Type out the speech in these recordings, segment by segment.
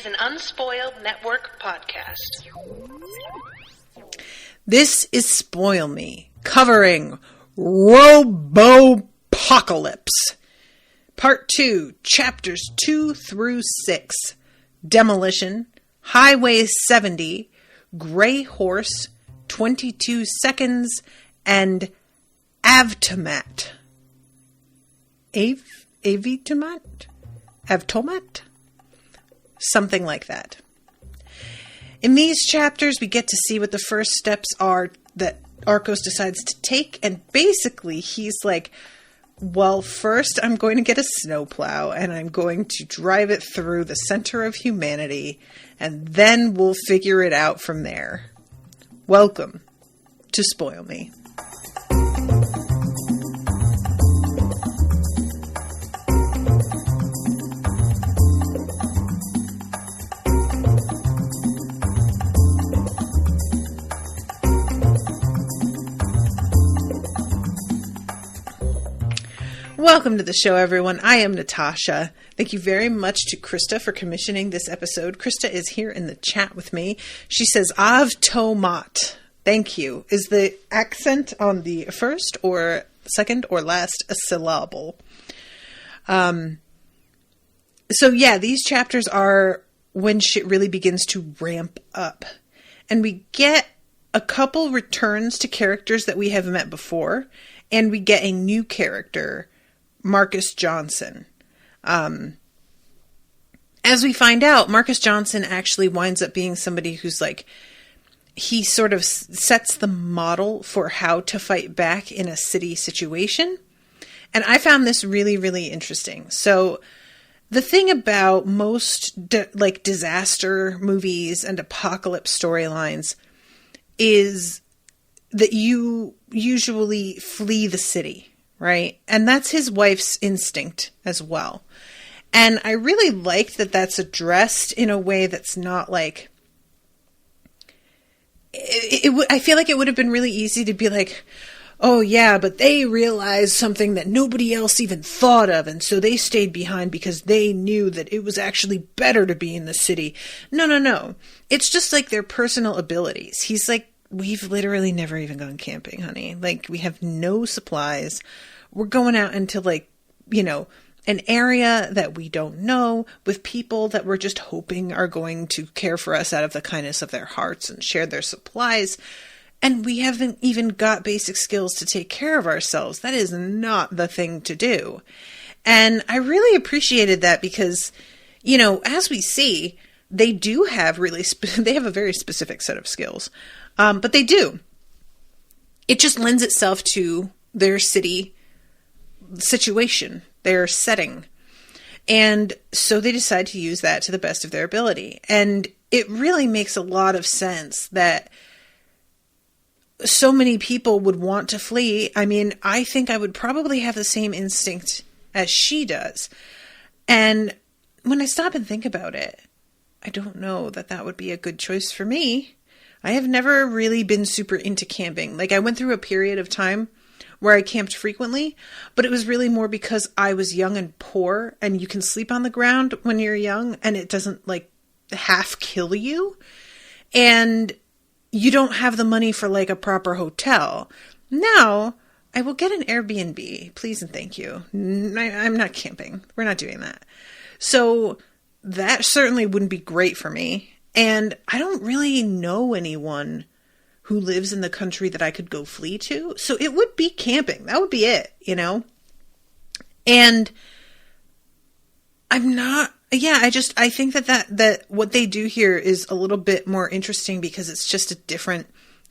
an Unspoiled Network podcast. This is Spoil Me, covering Robopocalypse. Part 2, Chapters 2 through 6. Demolition, Highway 70, Gray Horse, 22 Seconds, and Avtomat. Avtomat? Avtomat? Something like that. In these chapters, we get to see what the first steps are that Arcos decides to take, and basically he's like, well, first I'm going to get a snowplow, and I'm going to drive it through the center of humanity, and then we'll figure it out from there. Welcome to Spoil Me. Welcome to the show, everyone. I am Natasha. Thank you very much to Krista for commissioning this episode. Krista is here in the chat with me. She says, Avtomat. Thank you. Is the accent on the first or second or last a syllable? So yeah, these chapters are when shit really begins to ramp up. And we get a couple returns to characters that we have met before. And we get a new character, Marcus Johnson. As we find out, Marcus Johnson actually winds up being somebody who's like, he sort of sets the model for how to fight back in a city situation. And I found this really, really interesting. So the thing about most disaster movies and apocalypse storylines is that you usually flee the city, right? And that's his wife's instinct as well. And I really like that that's addressed in a way that's not like... I feel like it would have been really easy to be like, oh yeah, but they realized something that nobody else even thought of, and so they stayed behind because they knew that it was actually better to be in the city. No. It's just like their personal abilities. He's like, we've literally never even gone camping, honey. Like, we have no supplies. We're going out into, like, you know, an area that we don't know with people that we're just hoping are going to care for us out of the kindness of their hearts and share their supplies. And we haven't even got basic skills to take care of ourselves. That is not the thing to do. And I really appreciated that because, you know, as we see, they do have they have a very specific set of skills. But they do. It just lends itself to their city situation, their setting. And so they decide to use that to the best of their ability. And it really makes a lot of sense that so many people would want to flee. I mean, I think I would probably have the same instinct as she does. And when I stop and think about it, I don't know that that would be a good choice for me. I have never really been super into camping. Like, I went through a period of time where I camped frequently, but it was really more because I was young and poor, and you can sleep on the ground when you're young and it doesn't like half kill you. And you don't have the money for like a proper hotel. Now I will get an Airbnb, please and thank you. I'm not camping. We're not doing that. So that certainly wouldn't be great for me. And I don't really know anyone who lives in the country that I could go flee to. So it would be camping. That would be it, you know? And I think that what they do here is a little bit more interesting because it's just a different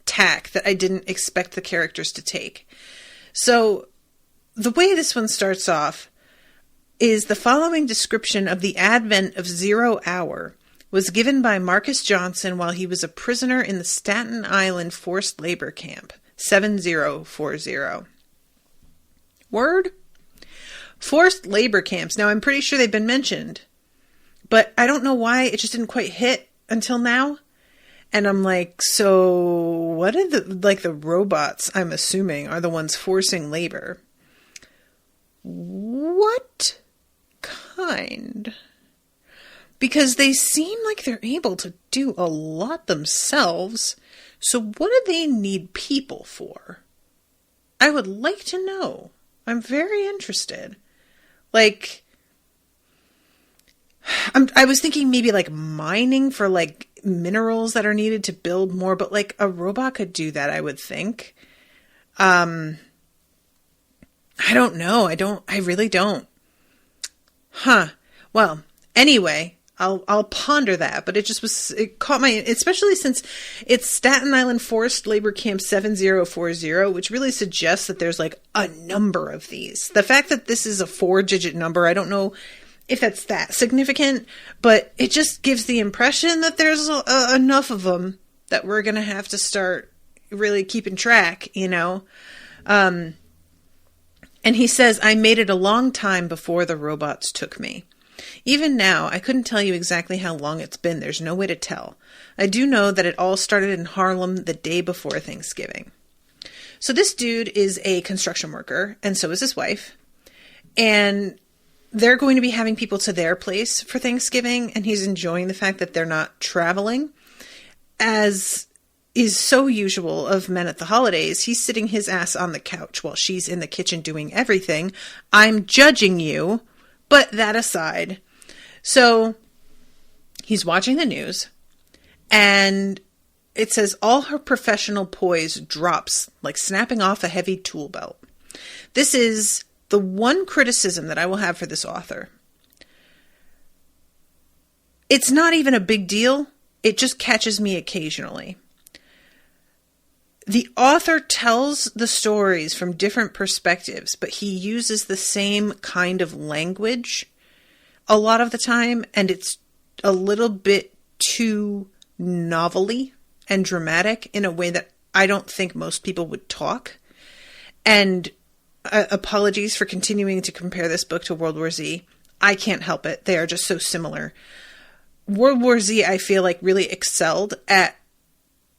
tack that I didn't expect the characters to take. So the way this one starts off is the following description of the advent of 0 Hour was given by Marcus Johnson while he was a prisoner in the Staten Island forced labor camp, 7040. Word? Forced labor camps. Now, I'm pretty sure they've been mentioned, but I don't know why it just didn't quite hit until now. And I'm like, so what are the robots, I'm assuming, are the ones forcing labor? What kind? because they seem like they're able to do a lot themselves. So what do they need people for? I would like to know. I'm very interested. Like, I was thinking maybe like mining for like minerals that are needed to build more, but like a robot could do that, I would think. I don't know. I really don't. Huh. Well, anyway, I'll ponder that, but it caught my, especially since it's Staten Island Forced Labor Camp 7040, which really suggests that there's like a number of these. The fact that this is a 4-digit number, I don't know if that's that significant, but it just gives the impression that there's enough of them that we're going to have to start really keeping track, you know? And he says, I made it a long time before the robots took me. Even now, I couldn't tell you exactly how long it's been. There's no way to tell. I do know that it all started in Harlem the day before Thanksgiving. So this dude is a construction worker, and so is his wife. And they're going to be having people to their place for Thanksgiving, and he's enjoying the fact that they're not traveling. As is so usual of men at the holidays, he's sitting his ass on the couch while she's in the kitchen doing everything. I'm judging you, but that aside. So he's watching the news, and it says all her professional poise drops like snapping off a heavy tool belt. This is the one criticism that I will have for this author. It's not even a big deal. It just catches me occasionally. The author tells the stories from different perspectives, but he uses the same kind of language a lot of the time, and it's a little bit too novelly and dramatic in a way that I don't think most people would talk. And apologies for continuing to compare this book to World War Z. I can't help it. They are just so similar. World War Z, I feel like, really excelled at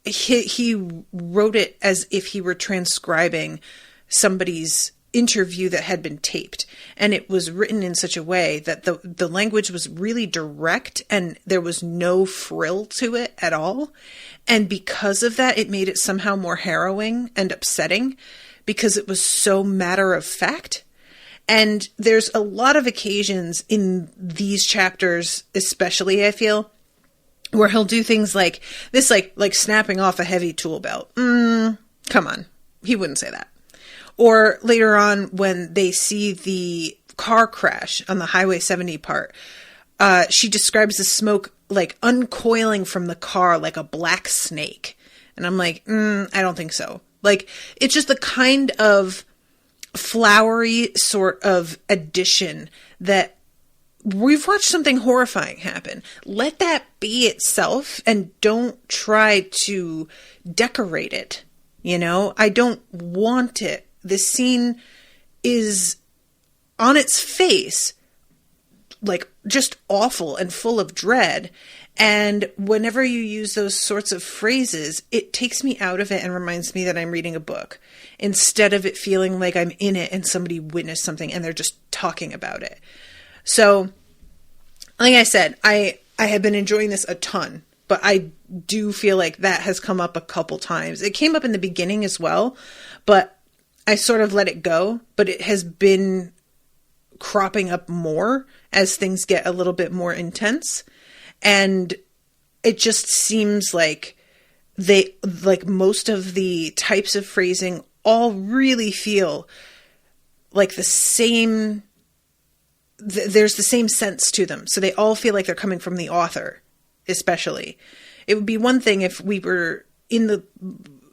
he wrote it as if he were transcribing somebody's interview that had been taped. And it was written in such a way that the language was really direct and there was no frill to it at all. And because of that, it made it somehow more harrowing and upsetting because it was so matter of fact. And there's a lot of occasions in these chapters, especially, I feel, where he'll do things like this, like snapping off a heavy tool belt. Come on. He wouldn't say that. Or later on when they see the car crash on the Highway 70 part, she describes the smoke like uncoiling from the car like a black snake. And I'm like, I don't think so. Like, it's just the kind of flowery sort of addition that we've watched something horrifying happen. Let that be itself and don't try to decorate it. You know, I don't want it. This scene is on its face, like just awful and full of dread. And whenever you use those sorts of phrases, it takes me out of it and reminds me that I'm reading a book instead of it feeling like I'm in it and somebody witnessed something and they're just talking about it. So, like I said, I have been enjoying this a ton, but I do feel like that has come up a couple times. It came up in the beginning as well, but I sort of let it go, but it has been cropping up more as things get a little bit more intense. And it just seems like most of the types of phrasing all really feel like the same. There's the same sense to them. So they all feel like they're coming from the author, especially. It would be one thing if we were in the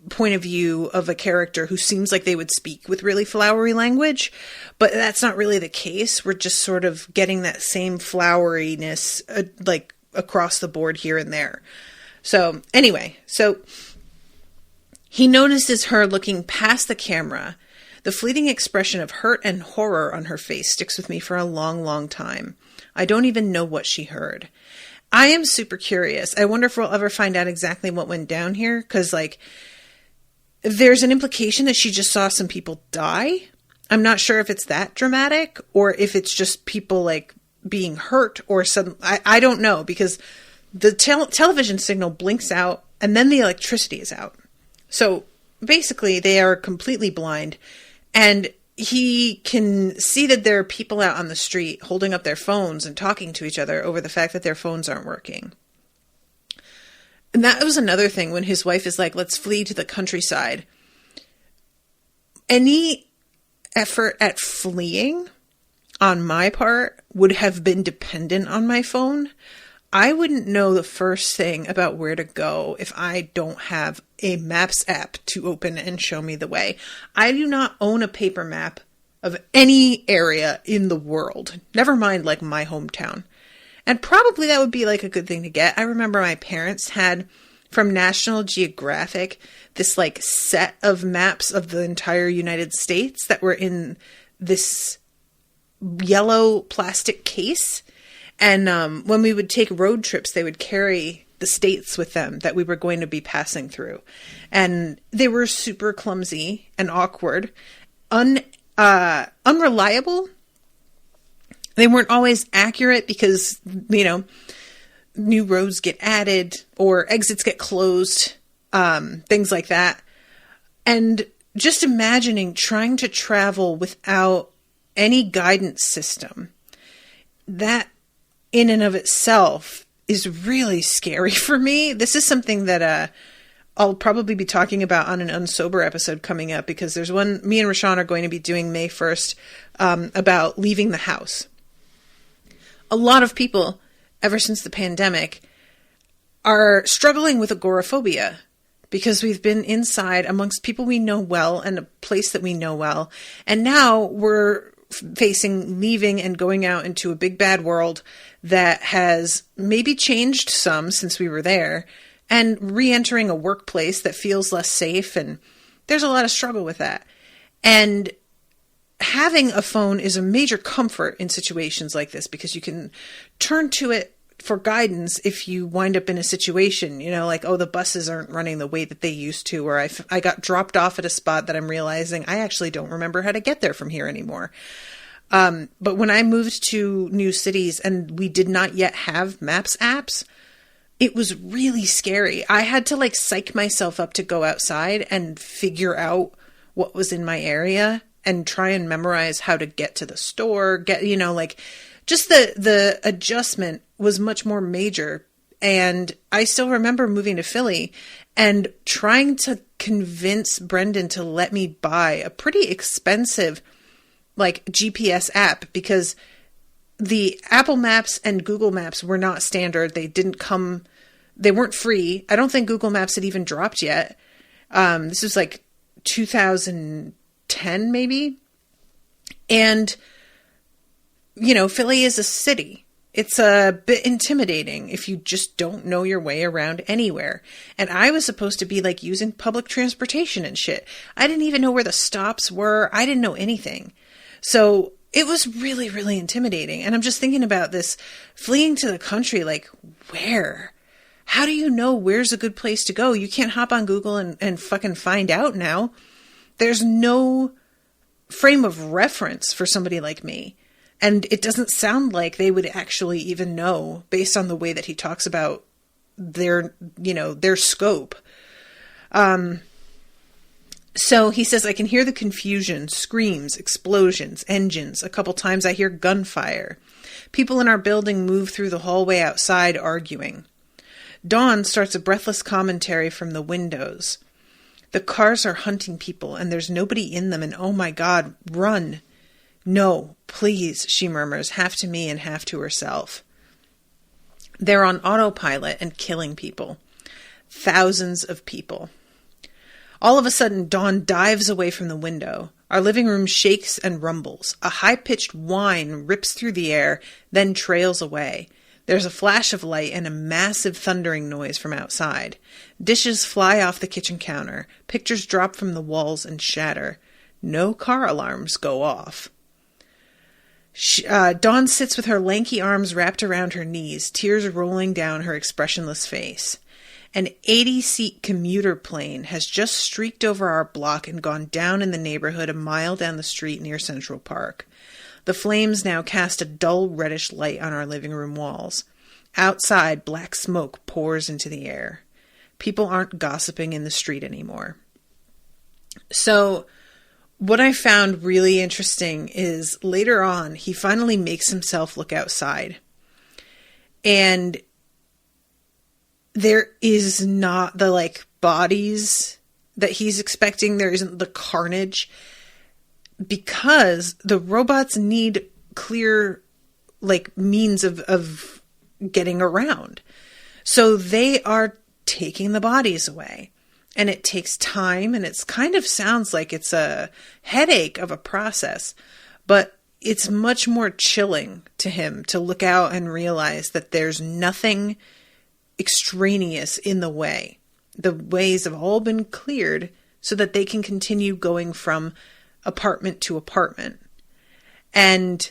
point of view of a character who seems like they would speak with really flowery language, but that's not really the case. We're just sort of getting that same floweriness, like across the board here and there. So anyway, so he notices her looking past the camera. The fleeting expression of hurt and horror on her face sticks with me for a long, long time. I don't even know what she heard. I am super curious. I wonder if we'll ever find out exactly what went down here. Because, like, there's an implication that she just saw some people die. I'm not sure if it's that dramatic or if it's just people, like, being hurt or I don't know, because the television signal blinks out and then the electricity is out. So basically they are completely blind, and he can see that there are people out on the street holding up their phones and talking to each other over the fact that their phones aren't working. And that was another thing when his wife is like, let's flee to the countryside. Any effort at fleeing on my part would have been dependent on my phone. I wouldn't know the first thing about where to go if I don't have a maps app to open and show me the way. I do not own a paper map of any area in the world, never mind like my hometown. And probably that would be like a good thing to get. I remember my parents had from National Geographic this like set of maps of the entire United States that were in this yellow plastic case. And when we would take road trips, they would carry the states with them that we were going to be passing through. And they were super clumsy and awkward, unreliable. They weren't always accurate because, you know, new roads get added or exits get closed, things like that. And just imagining trying to travel without any guidance system, that in and of itself is really scary for me. This is something that I'll probably be talking about on an Unsober episode coming up, because there's one me and Rashawn are going to be doing May 1st about leaving the house. A lot of people, ever since the pandemic, are struggling with agoraphobia because we've been inside amongst people we know well and a place that we know well. And now we're facing leaving and going out into a big bad world that has maybe changed some since we were there, and re-entering a workplace that feels less safe. And there's a lot of struggle with that. And having a phone is a major comfort in situations like this, because you can turn to it for guidance if you wind up in a situation, you know, like, oh, the buses aren't running the way that they used to, or I got dropped off at a spot that I'm realizing I actually don't remember how to get there from here anymore. But when I moved to new cities and we did not yet have Maps apps, it was really scary. I had to like psych myself up to go outside and figure out what was in my area and try and memorize how to get to the store, you know, like just the adjustment was much more major. And I still remember moving to Philly and trying to convince Brendan to let me buy a pretty expensive like GPS app, because the Apple Maps and Google Maps were not standard. They weren't free. I don't think Google Maps had even dropped yet. This was like 2010 maybe. And, you know, Philly is a city. It's a bit intimidating if you just don't know your way around anywhere. And I was supposed to be like using public transportation and shit. I didn't even know where the stops were. I didn't know anything. So it was really, really intimidating. And I'm just thinking about this fleeing to the country, like where? How do you know where's a good place to go? You can't hop on Google and fucking find out now. There's no frame of reference for somebody like me. And it doesn't sound like they would actually even know based on the way that he talks about their scope. So he says, I can hear the confusion, screams, explosions, engines. A couple times I hear gunfire. People in our building move through the hallway outside arguing. Dawn starts a breathless commentary from the windows. The cars are hunting people and there's nobody in them, and oh my God, run. No, please, she murmurs, half to me and half to herself. They're on autopilot and killing people. Thousands of people. All of a sudden, Dawn dives away from the window. Our living room shakes and rumbles. A high-pitched whine rips through the air, then trails away. There's a flash of light and a massive thundering noise from outside. Dishes fly off the kitchen counter. Pictures drop from the walls and shatter. No car alarms go off. Dawn sits with her lanky arms wrapped around her knees, tears rolling down her expressionless face. An 80-seat commuter plane has just streaked over our block and gone down in the neighborhood a mile down the street near Central Park. The flames now cast a dull reddish light on our living room walls. Outside, black smoke pours into the air. People aren't gossiping in the street anymore. So, what I found really interesting is later on, he finally makes himself look outside. And there is not the, bodies that he's expecting. There isn't the carnage. Because the robots need clear, means of getting around. So they are taking the bodies away. And it takes time, and it's kind of sounds like it's a headache of a process. But it's much more chilling to him to look out and realize that there's nothing extraneous in the way. The ways have all been cleared so that they can continue going from apartment to apartment. And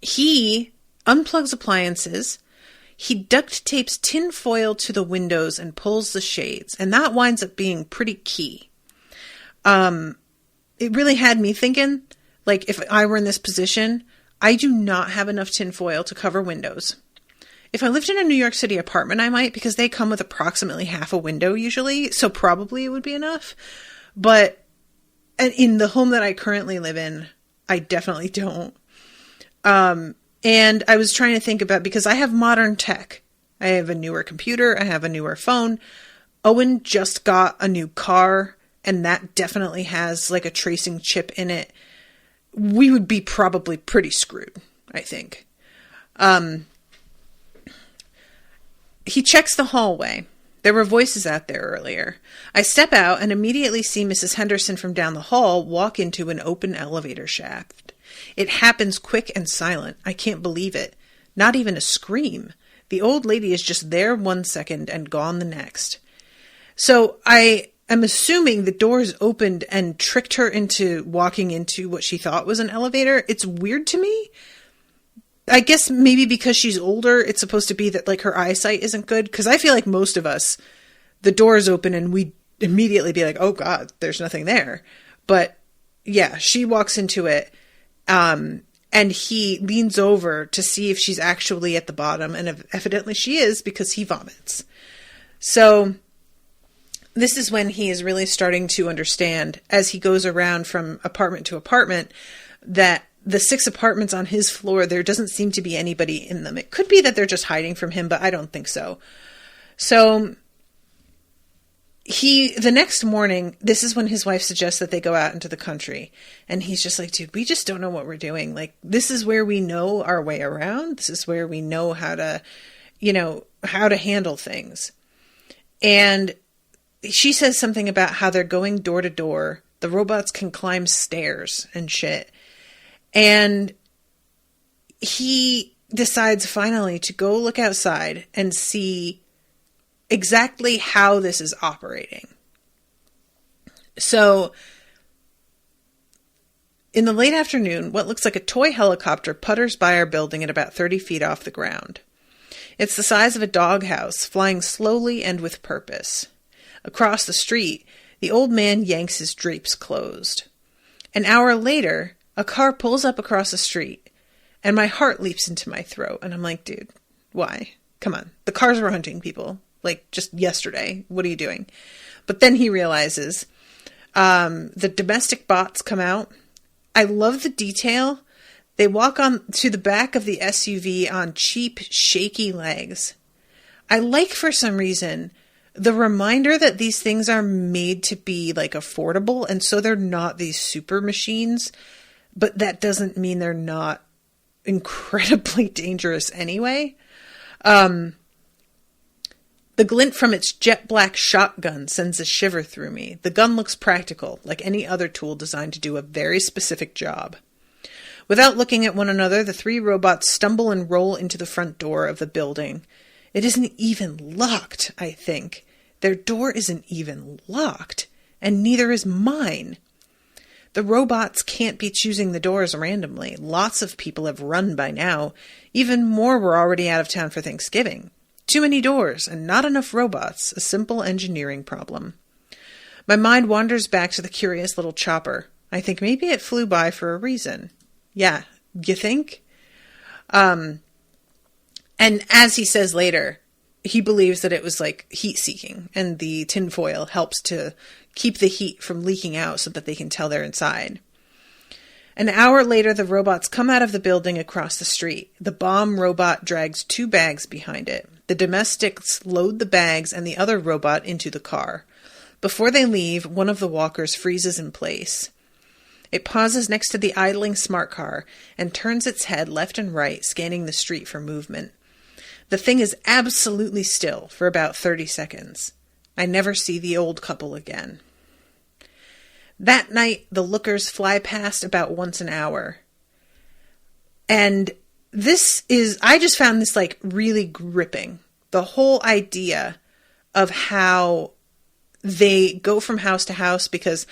he unplugs appliances. He duct tapes tin foil to the windows and pulls the shades. And that winds up being pretty key. It really had me thinking, if I were in this position, I do not have enough tin foil to cover windows. If I lived in a New York City apartment, I might, because they come with approximately half a window usually. So probably it would be enough. But in the home that I currently live in, I definitely don't. And I was trying to think about, because I have modern tech. I have a newer computer. I have a newer phone. Owen just got a new car, and that definitely has a tracing chip in it. We would be probably pretty screwed, I think. He checks the hallway. There were voices out there earlier. I step out and immediately see Mrs. Henderson from down the hall walk into an open elevator shaft. It happens quick and silent. I can't believe it. Not even a scream. The old lady is just there 1 second and gone the next. So I am assuming the doors opened and tricked her into walking into what she thought was an elevator. It's weird to me. I guess maybe because she's older, it's supposed to be that her eyesight isn't good. Because I feel like most of us, the doors open and we immediately be like, oh God, there's nothing there. But yeah, she walks into it. And he leans over to see if she's actually at the bottom. And evidently she is, because he vomits. So this is when he is really starting to understand, as he goes around from apartment to apartment, that the 6 apartments on his floor, there doesn't seem to be anybody in them. It could be that they're just hiding from him, but I don't think so. So the next morning, this is when his wife suggests that they go out into the country. And he's just like, dude, we just don't know what we're doing. This is where we know our way around. This is where we know how to handle things. And she says something about how they're going door to door. The robots can climb stairs and shit. And he decides finally to go look outside and see exactly how this is operating. So, in the late afternoon, what looks like a toy helicopter putters by our building at about 30 feet off the ground. It's the size of a doghouse, flying slowly and with purpose. Across the street, the old man yanks his drapes closed. An hour later, a car pulls up across the street, and my heart leaps into my throat, and I'm like, dude, why? Come on. The cars were hunting people. Just yesterday. What are you doing? But then he realizes the domestic bots come out. I love the detail. They walk on to the back of the SUV on cheap, shaky legs. I like, for some reason, the reminder that these things are made to be affordable, and so they're not these super machines, but that doesn't mean they're not incredibly dangerous anyway. The glint from its jet black shotgun sends a shiver through me. The gun looks practical, like any other tool designed to do a very specific job. Without looking at one another, the 3 robots stumble and roll into the front door of the building. It isn't even locked, I think. Their door isn't even locked, and neither is mine. The robots can't be choosing the doors randomly. Lots of people have run by now. Even more were already out of town for Thanksgiving. Too many doors and not enough robots. A simple engineering problem. My mind wanders back to the curious little chopper. I think maybe it flew by for a reason. Yeah. You think? And as he says later, he believes that it was like heat seeking, and the tinfoil helps to keep the heat from leaking out so that they can tell they're inside. An hour later, the robots come out of the building across the street. The bomb robot drags 2 bags behind it. The domestics load the bags and the other robot into the car. Before they leave, one of the walkers freezes in place. It pauses next to the idling smart car and turns its head left and right, scanning the street for movement. The thing is absolutely still for about 30 seconds. I never see the old couple again. That night, the lookers fly past about once an hour. And I just found this like really gripping. The whole idea of how they go from house to house, because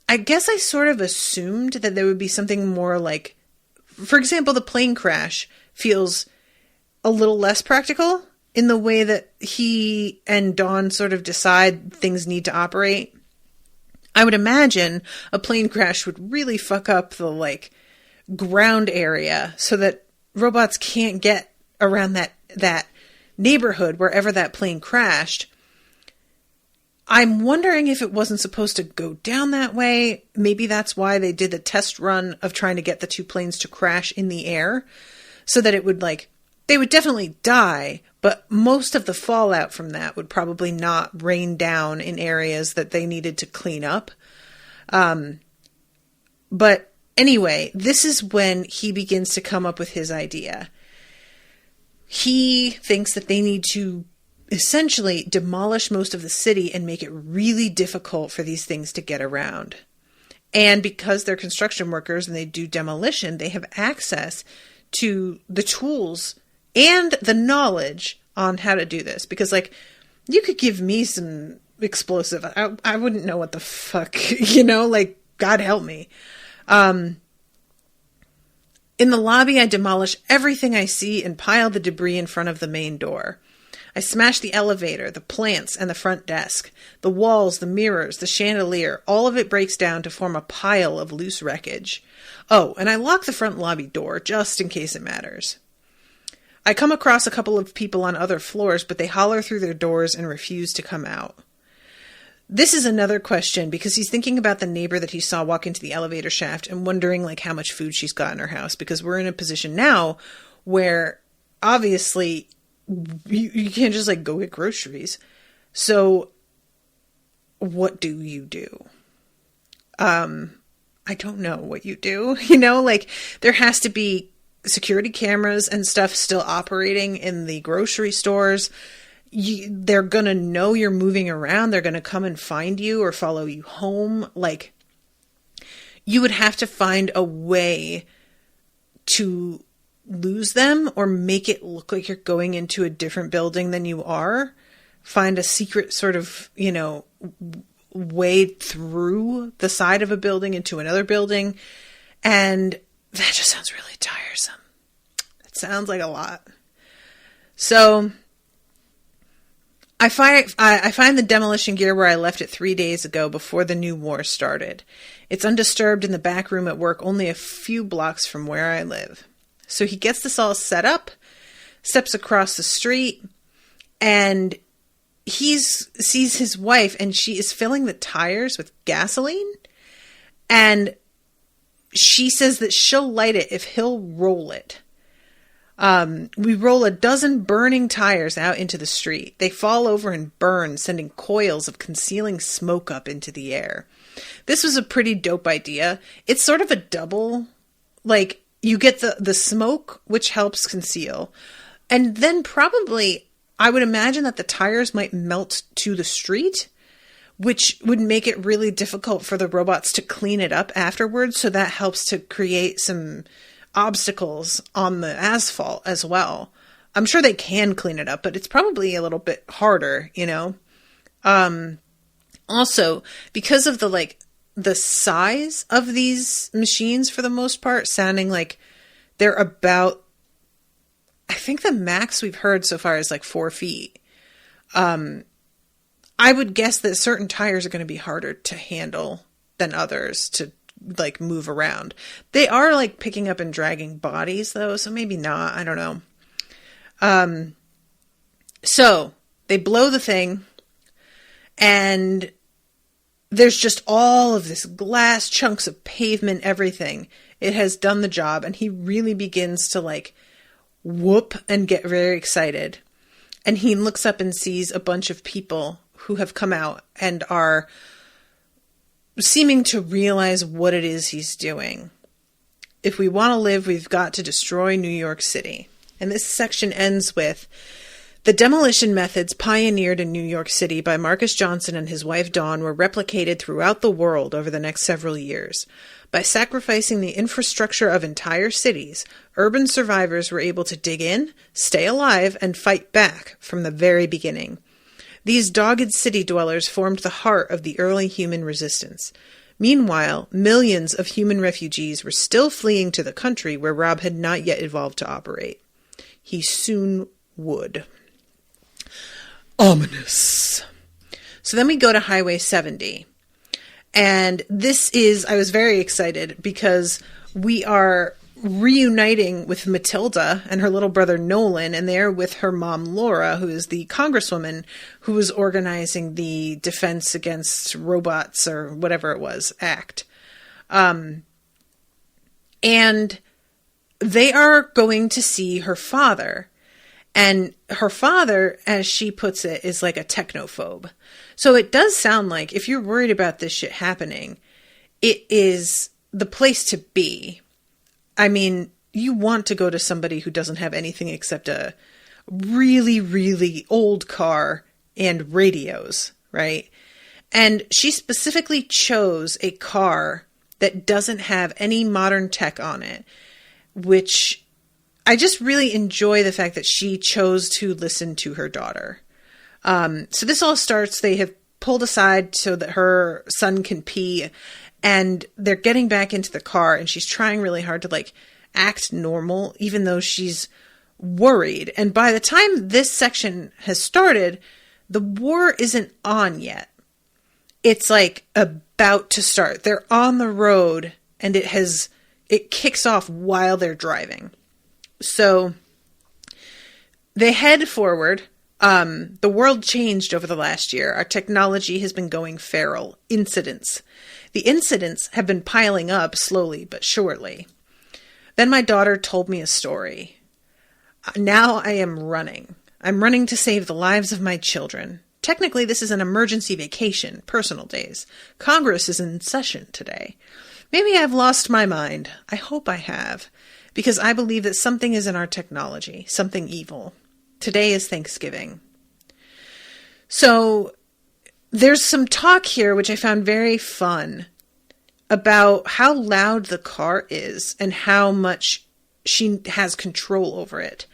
I guess I sort of assumed that there would be something more like, for example, the plane crash feels a little less practical in the way that he and Dawn sort of decide things need to operate. I would imagine a plane crash would really fuck up the like ground area so that robots can't get around that neighborhood wherever that plane crashed. I'm wondering if it wasn't supposed to go down that way. Maybe that's why they did the test run of trying to get the 2 planes to crash in the air, so that it would they would definitely die, but most of the fallout from that would probably not rain down in areas that they needed to clean up. But anyway, this is when he begins to come up with his idea. He thinks that they need to essentially demolish most of the city and make it really difficult for these things to get around. And because they're construction workers and they do demolition, they have access to the tools and the knowledge on how to do this. Because, you could give me some explosive. I wouldn't know what the fuck, God help me. In the lobby, I demolish everything I see and pile the debris in front of the main door. I smash the elevator, the plants, and the front desk. The walls, the mirrors, the chandelier, all of it breaks down to form a pile of loose wreckage. Oh, and I lock the front lobby door, just in case it matters. I come across a couple of people on other floors, but they holler through their doors and refuse to come out. This is another question, because he's thinking about the neighbor that he saw walk into the elevator shaft and wondering, how much food she's got in her house, because we're in a position now where, obviously, you can't just, go get groceries. So, what do you do? I don't know what you do. There has to be security cameras and stuff still operating in the grocery stores. They're going to know you're moving around. They're going to come and find you or follow you home. You would have to find a way to lose them or make it look like you're going into a different building than you are. Find a secret sort of, way through the side of a building into another building. And that just sounds really tiresome. It sounds like a lot. So I find the demolition gear where I left it 3 days ago before the new war started. It's undisturbed in the back room at work, only a few blocks from where I live. So he gets this all set up, steps across the street, and he sees his wife, and she is filling the tires with gasoline. And she says that she'll light it if he'll roll it. We roll a dozen burning tires out into the street. They fall over and burn, sending coils of concealing smoke up into the air. This was a pretty dope idea. It's sort of a double, you get the smoke, which helps conceal. And then probably, I would imagine that the tires might melt to the street, which would make it really difficult for the robots to clean it up afterwards. So that helps to create some obstacles on the asphalt as well. I'm sure they can clean it up, but it's probably a little bit harder, Also, because of the size of these machines, for the most part, sounding like they're about, I think the max we've heard so far is 4 feet. I would guess that certain tires are going to be harder to handle than others to like move around. They are like picking up and dragging bodies though, so maybe not. I don't know. So they blow the thing, and there's just all of this glass, chunks of pavement, everything. It has done the job, and he really begins to like whoop and get very excited. And he looks up and sees a bunch of people who have come out and are seeming to realize what it is he's doing. If we want to live, we've got to destroy New York City. And this section ends with, the demolition methods pioneered in New York City by Marcus Johnson and his wife Dawn were replicated throughout the world over the next several years. By sacrificing the infrastructure of entire cities, urban survivors were able to dig in, stay alive, and fight back from the very beginning. These dogged city dwellers formed the heart of the early human resistance. Meanwhile, millions of human refugees were still fleeing to the country where Rob had not yet evolved to operate. He soon would. Ominous. So then we go to Highway 70. And this is, I was very excited because we are reuniting with Matilda and her little brother Nolan, and they're with her mom Laura, who is the congresswoman who was organizing the Defense Against Robots or whatever it was act. And they are going to see her father. And her father, as she puts it, is like a technophobe. So it does sound like if you're worried about this shit happening, it is the place to be. I mean, you want to go to somebody who doesn't have anything except a really, really old car and radios, right? And she specifically chose a car that doesn't have any modern tech on it, which I just really enjoy the fact that she chose to listen to her daughter. So this all starts, they have pulled aside so that her son can pee, and they're getting back into the car, and she's trying really hard to like act normal, even though she's worried. And by the time this section has started, the war isn't on yet. It's like about to start. They're on the road, and it kicks off while they're driving. So they head forward. The world changed over the last year. Our technology has been going feral. Incidents. The incidents have been piling up slowly but surely. Then my daughter told me a story. Now I am running. I'm running to save the lives of my children. Technically, this is an emergency vacation, personal days. Congress is in session today. Maybe I've lost my mind. I hope I have. Because I believe that something is in our technology, something evil. Today is Thanksgiving. So there's some talk here, which I found very fun, about how loud the car is and how much she has control over it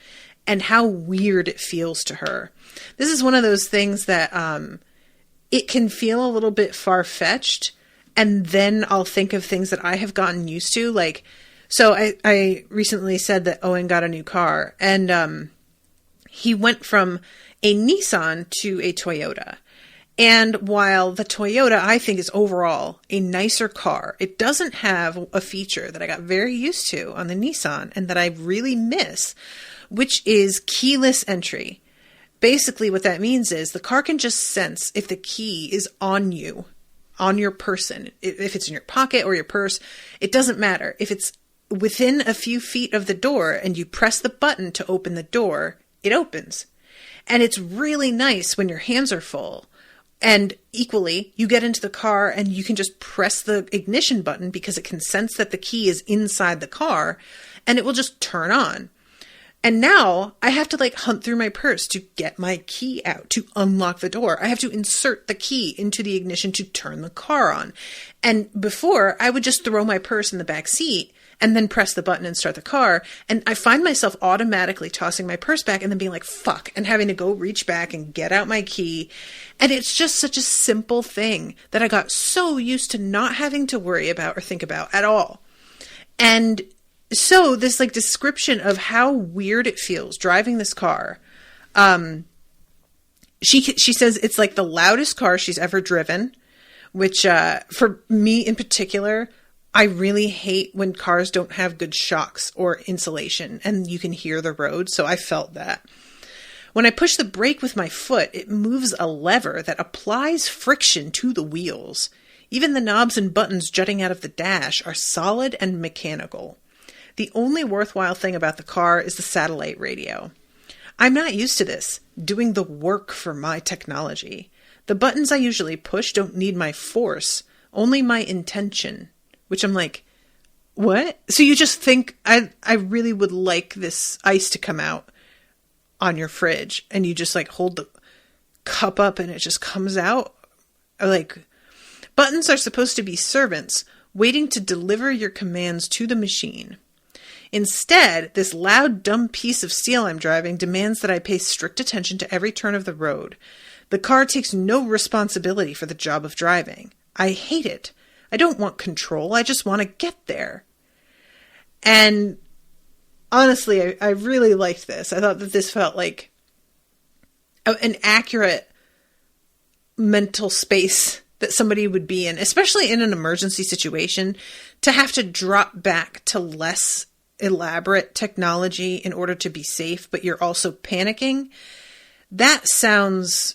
and how weird it feels to her. This is one of those things that it can feel a little bit far-fetched, and then I'll think of things that I have gotten used to, like, so I recently said that Owen got a new car, and he went from a Nissan to a Toyota. And while the Toyota, I think, is overall a nicer car, it doesn't have a feature that I got very used to on the Nissan and that I really miss, which is keyless entry. Basically, what that means is the car can just sense if the key is on you, on your person. If it's in your pocket or your purse, it doesn't matter. If it's within a few feet of the door and you press the button to open the door, it opens. And it's really nice when your hands are full. And equally, you get into the car and you can just press the ignition button because it can sense that the key is inside the car and it will just turn on. And now I have to like hunt through my purse to get my key out, to unlock the door. I have to insert the key into the ignition to turn the car on. And before, I would just throw my purse in the back seat and then press the button and start the car. And I find myself automatically tossing my purse back and then being like, fuck, and having to go reach back and get out my key. And it's just such a simple thing that I got so used to not having to worry about or think about at all. And so this like description of how weird it feels driving this car. She says it's like the loudest car she's ever driven, which for me in particular, I really hate when cars don't have good shocks or insulation and you can hear the road. So I felt that. When I push the brake with my foot, it moves a lever that applies friction to the wheels. Even the knobs and buttons jutting out of the dash are solid and mechanical. The only worthwhile thing about the car is the satellite radio. I'm not used to this, doing the work for my technology. The buttons I usually push don't need my force, only my intention. Which I'm like, what? So you just think, I really would like this ice to come out on your fridge, and you just like hold the cup up and it just comes out? Like, buttons are supposed to be servants waiting to deliver your commands to the machine. Instead, this loud, dumb piece of steel I'm driving demands that I pay strict attention to every turn of the road. The car takes no responsibility for the job of driving. I hate it. I don't want control. I just want to get there. And honestly, I really liked this. I thought that this felt like an accurate mental space that somebody would be in, especially in an emergency situation, to have to drop back to less elaborate technology in order to be safe, but you're also panicking. That sounds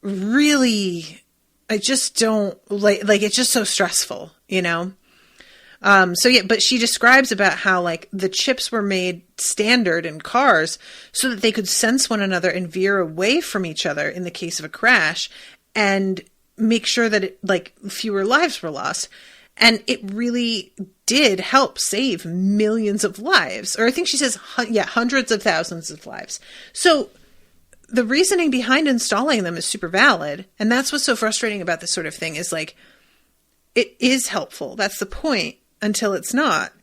really... I just don't like it's just so stressful, you know? So yeah, but she describes about how like the chips were made standard in cars so that they could sense one another and veer away from each other in the case of a crash and make sure that fewer lives were lost. And it really did help save millions of lives. Or I think she says, hundreds of thousands of lives. So the reasoning behind installing them is super valid. And that's what's so frustrating about this sort of thing is like, it is helpful. That's the point until it's not.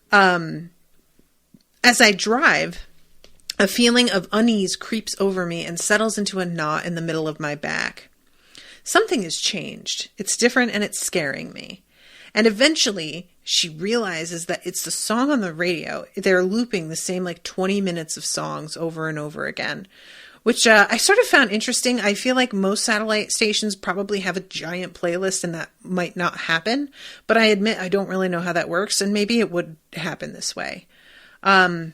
As I drive, a feeling of unease creeps over me and settles into a knot in the middle of my back. Something has changed. It's different and it's scaring me. And eventually she realizes that it's the song on the radio. They're looping the same 20 minutes of songs over and over again. Which I sort of found interesting. I feel like most satellite stations probably have a giant playlist and that might not happen. But I admit I don't really know how that works. And maybe it would happen this way. So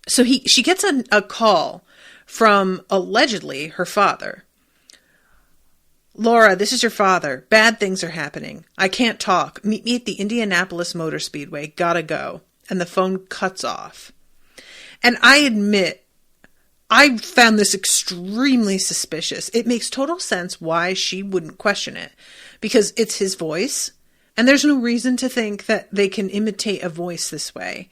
she gets a call from allegedly her father. Laura, this is your father. Bad things are happening. I can't talk. Meet me at the Indianapolis Motor Speedway. Gotta go. And the phone cuts off. And I admit, I found this extremely suspicious. It makes total sense why she wouldn't question it. Because it's his voice. And there's no reason to think that they can imitate a voice this way.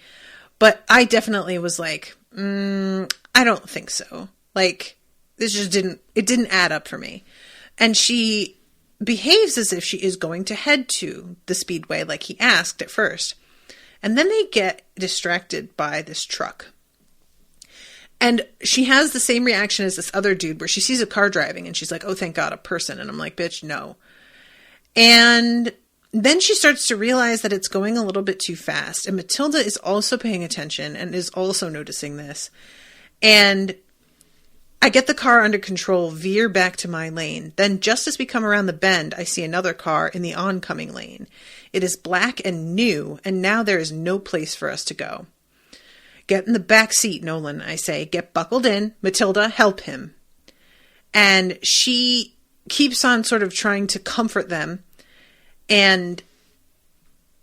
But I definitely was like, I don't think so. This just didn't add up for me. And she behaves as if she is going to head to the speedway like he asked at first. And then they get distracted by this truck. And she has the same reaction as this other dude where she sees a car driving and she's like, oh, thank God, a person. And I'm like, bitch, no. And then she starts to realize that it's going a little bit too fast. And Matilda is also paying attention and is also noticing this. And I get the car under control, veer back to my lane. Then just as we come around the bend, I see another car in the oncoming lane. It is black and new, and now there is no place for us to go. Get in the back seat, Nolan, I say. Get buckled in. Matilda, help him. And she keeps on sort of trying to comfort them. And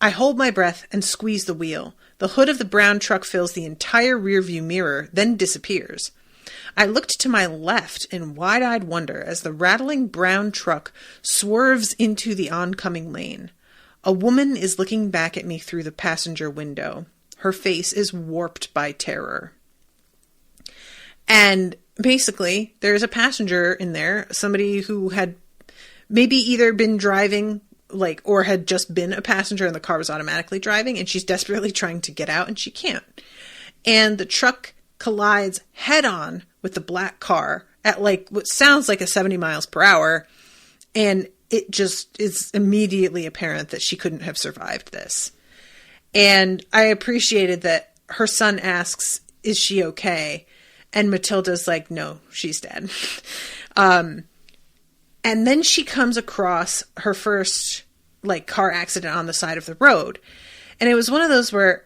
I hold my breath and squeeze the wheel. The hood of the brown truck fills the entire rearview mirror, then disappears. I looked to my left in wide-eyed wonder as the rattling brown truck swerves into the oncoming lane. A woman is looking back at me through the passenger window. Her face is warped by terror. And basically, there's a passenger in there, somebody who had maybe either been driving, or had just been a passenger and the car was automatically driving, and she's desperately trying to get out and she can't. And the truck collides head-on with the black car at what sounds like a 70 miles per hour. And it just is immediately apparent that she couldn't have survived this. And I appreciated that her son asks, is she okay? And Matilda's like, no, she's dead. And then she comes across her first like car accident on the side of the road. And it was one of those where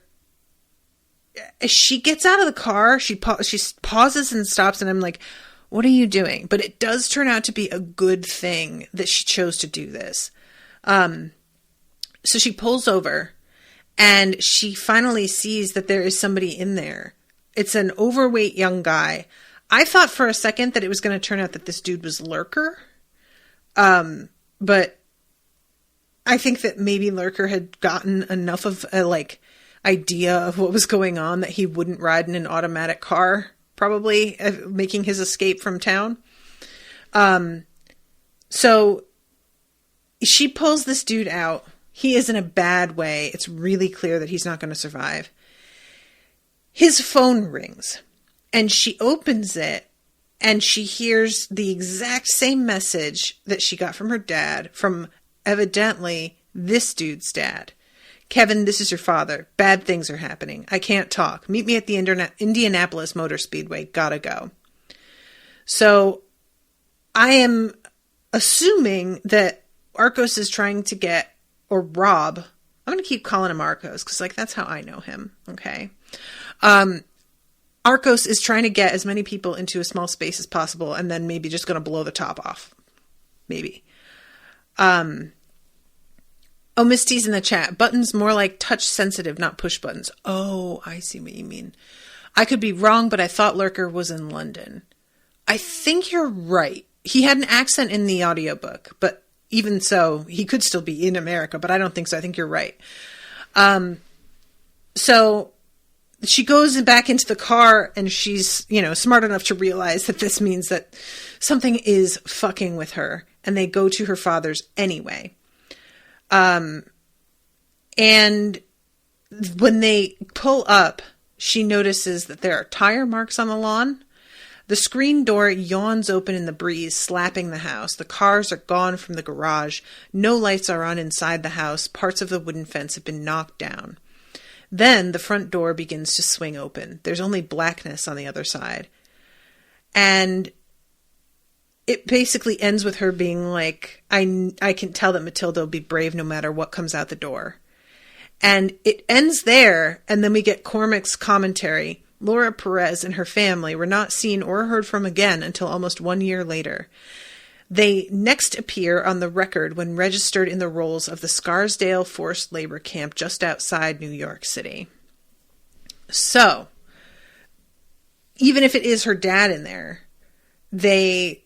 she gets out of the car, she pauses and stops, and I'm like, what are you doing? But it does turn out to be a good thing that she chose to do this. So she pulls over and she finally sees that there is somebody in there. It's an overweight young guy. I thought for a second that it was going to turn out that this dude was Lurker. But I think that maybe Lurker had gotten enough of a idea of what was going on that he wouldn't ride in an automatic car, probably making his escape from town. So she pulls this dude out. He is in a bad way. It's really clear that he's not going to survive. His phone rings and she opens it and she hears the exact same message that she got from her dad, from evidently this dude's dad. Kevin, this is your father. Bad things are happening. I can't talk. Meet me at the Indianapolis Motor Speedway. Gotta go. So I am assuming that Arcos is trying to get, or Rob, I'm going to keep calling him Arcos because that's how I know him. Okay. Arcos is trying to get as many people into a small space as possible and then maybe just going to blow the top off. Maybe. Oh, Miss T's in the chat. Buttons more like touch sensitive, not push buttons. Oh, I see what you mean. I could be wrong, but I thought Lurker was in London. I think you're right. He had an accent in the audiobook, but even so, he could still be in America, but I don't think so. I think you're right. So she goes back into the car and she's, smart enough to realize that this means that something is fucking with her, and they go to her father's anyway. And when they pull up, she notices that there are tire marks on the lawn. The screen door yawns open in the breeze, slapping the house. The cars are gone from the garage. No lights are on inside the house. Parts of the wooden fence have been knocked down. Then the front door begins to swing open. There's only blackness on the other side. And it basically ends with her being like, I can tell that Matilda will be brave no matter what comes out the door. And it ends there, and then we get Cormac's commentary. Laura Perez and her family were not seen or heard from again until almost 1 year later. They next appear on the record when registered in the rolls of the Scarsdale forced labor camp just outside New York City. So, even if it is her dad in there, they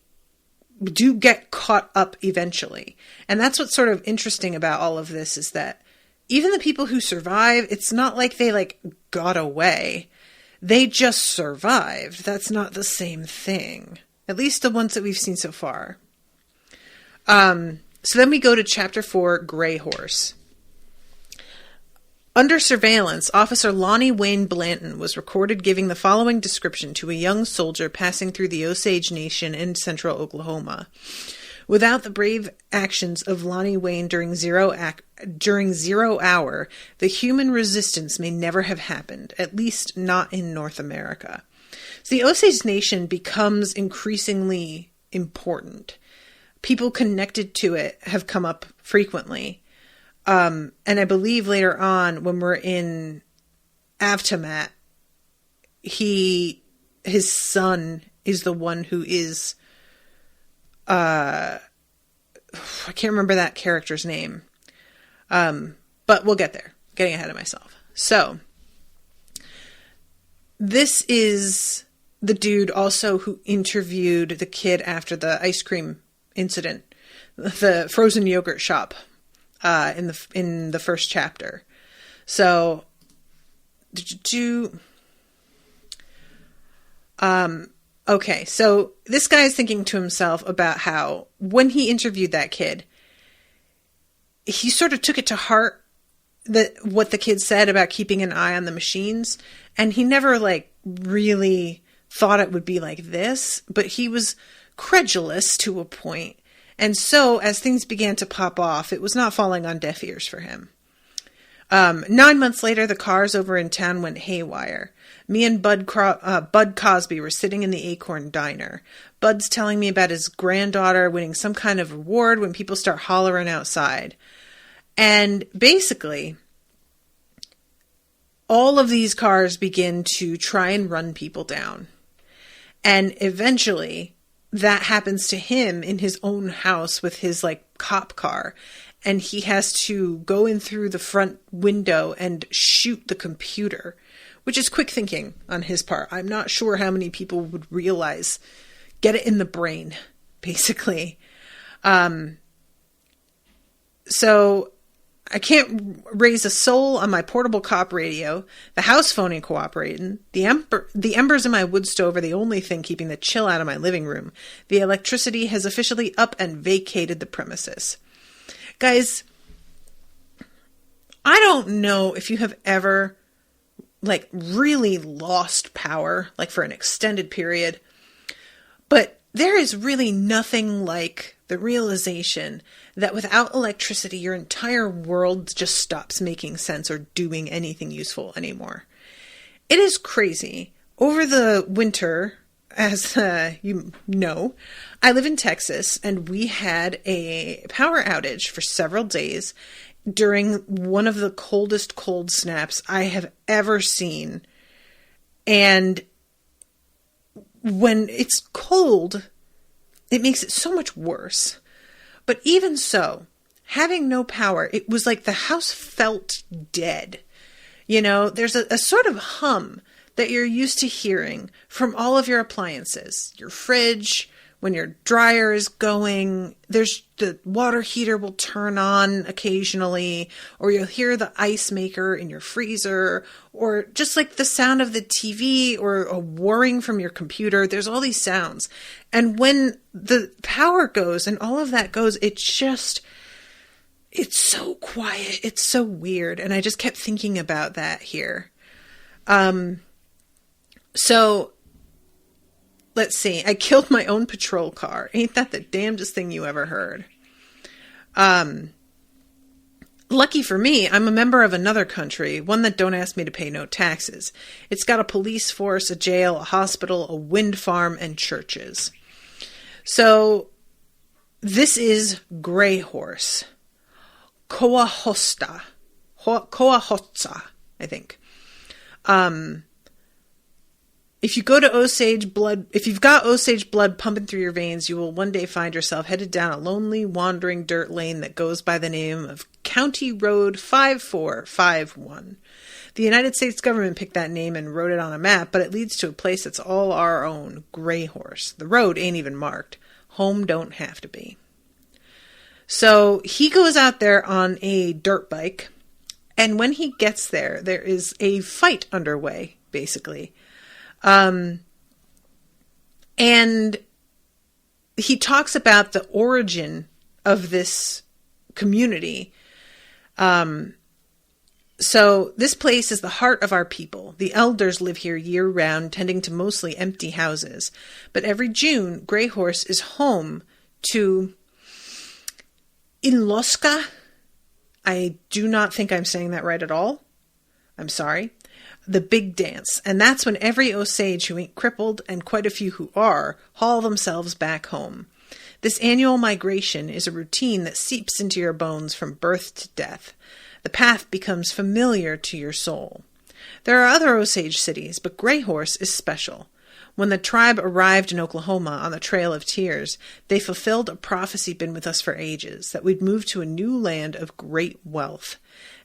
do get caught up eventually. And that's what's sort of interesting about all of this, is that even the people who survive, it's not like they got away. They just survived. That's not the same thing. At least the ones that we've seen so far. So then we go to Chapter 4, Grey Horse. Under surveillance, Officer Lonnie Wayne Blanton was recorded giving the following description to a young soldier passing through the Osage Nation in central Oklahoma. Without the brave actions of Lonnie Wayne during zero hour, the human resistance may never have happened, at least not in North America. So the Osage Nation becomes increasingly important. People connected to it have come up frequently. And I believe later on, when we're in Avtamat, his son is the one who is, I can't remember that character's name. But we'll get there. Getting ahead of myself. So, this is the dude also who interviewed the kid after the ice cream incident, the frozen yogurt shop, in the first chapter. So, okay, so this guy is thinking to himself about how when he interviewed that kid, he sort of took it to heart what the kid said about keeping an eye on the machines, and he never really thought it would be like this, but he was credulous to a point. And so as things began to pop off, it was not falling on deaf ears for him. 9 months later, the cars over in town went haywire. Me and Bud Cosby were sitting in the Acorn Diner. Bud's telling me about his granddaughter winning some kind of reward when people start hollering outside. And basically, all of these cars begin to try and run people down. And eventually, that happens to him in his own house with his, like, cop car. And he has to go in through the front window and shoot the computer, which is quick thinking on his part. I'm not sure how many people would realize, get it in the brain, basically. So I can't raise a soul on my portable cop radio. The house phone ain't cooperating. The embers in my wood stove are the only thing keeping the chill out of my living room. The electricity has officially up and vacated the premises. Guys, I don't know if you have ever, like, really lost power, like for an extended period, but there is really nothing like the realization that without electricity, your entire world just stops making sense or doing anything useful anymore. It is crazy. Over the winter, as you know, I live in Texas, and we had a power outage for several days during one of the coldest cold snaps I have ever seen. And when it's cold, it makes it so much worse. But even so, having no power, it was like the house felt dead. You know, there's a sort of hum that you're used to hearing from all of your appliances. Your fridge, when your dryer is going, there's the water heater will turn on occasionally, or you'll hear the ice maker in your freezer, or just like the sound of the TV or a whirring from your computer. There's all these sounds. And when the power goes and all of that goes, it's so quiet. It's so weird. And I just kept thinking about that here. So let's see. I killed my own patrol car. Ain't that the damnedest thing you ever heard? Lucky for me, I'm a member of another country, one that don't ask me to pay no taxes. It's got a police force, a jail, a hospital, a wind farm, and churches. So this is Grey Horse. Coahuila, I think. If you go to Osage blood, if you've got Osage blood pumping through your veins, you will one day find yourself headed down a lonely, wandering dirt lane that goes by the name of County Road 5451. The United States government picked that name and wrote it on a map, but it leads to a place that's all our own, Grey Horse. The road ain't even marked. Home don't have to be. So he goes out there on a dirt bike, and when he gets there, there is a fight underway, basically. And he talks about the origin of this community. So this place is the heart of our people. The elders live here year-round, tending to mostly empty houses. But every June, Grey Horse is home to Inloska. I do not think I'm saying that right at all. I'm sorry. The big dance. And that's when every Osage who ain't crippled, and quite a few who are, haul themselves back home. This annual migration is a routine that seeps into your bones from birth to death. The path becomes familiar to your soul. There are other Osage cities, but Grey Horse is special. When the tribe arrived in Oklahoma on the Trail of Tears, they fulfilled a prophecy been with us for ages, that we'd move to a new land of great wealth.